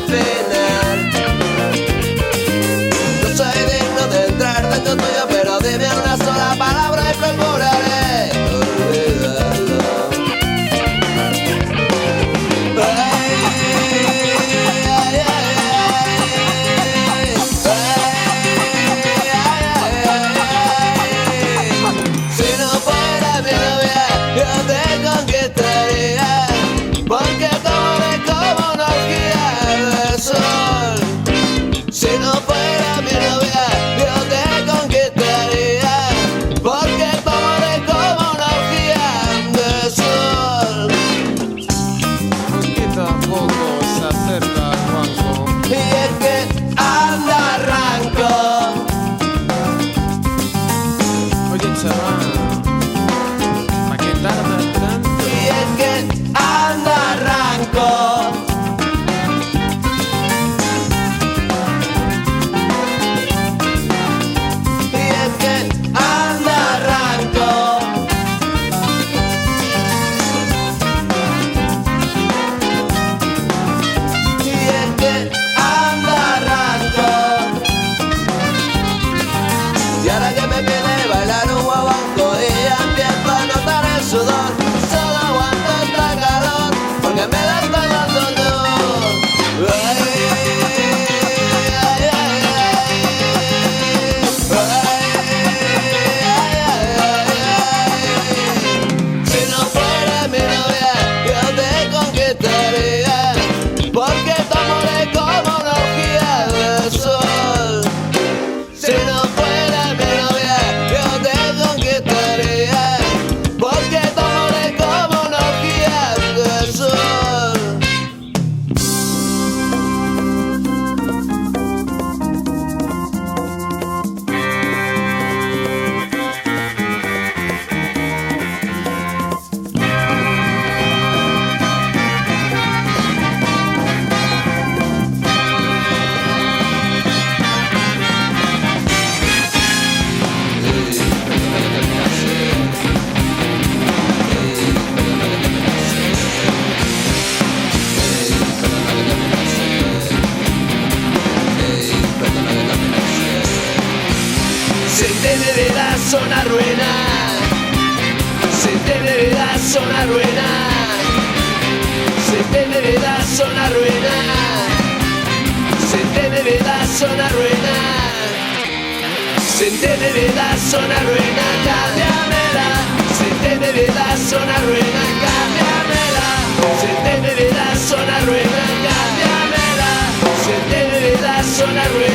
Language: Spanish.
final. No soy digno de entrar dentro tuyo, pero dime una sola palabra y procuraré olvidarlo. Si no fuera mi novia, yo te conquistaría, porque como una orgía del sol. Si no fuera mi novia, yo te conquistaría, porque como una orgía del sol. Poquito a poco se acerca Juanjo. Y es que anda arranco. Oye, chaval, ¿para qué tardas tanto? Y es que anda arranco. Y es que anda arranco. Y es que anda arranco. Y ahora que me pide bailar un guaguanco y ya empiezo a notar el sudor, solo aguanto esta calor porque me la está dando tú. Ay, ay, ay, ay. Si no fuera mi novia, yo te conquistaría, porque tu amor es como una orgía del sol. Si no fuera mi novia, yo te conquistaría, porque tu amor es como una orgía del sol. Sin ti mi vida es una ruina, sin ti mi vida es una ruina, sin ti mi vida es una ruina, sin ti mi vida es una ruina, sin ti mi vida es una ruina, cámbiamela, sin ti mi vida es una ruina, cámbiamela, sin ti mi vida es una ruina, cámbiamela, sin ti mi vida es una ruina.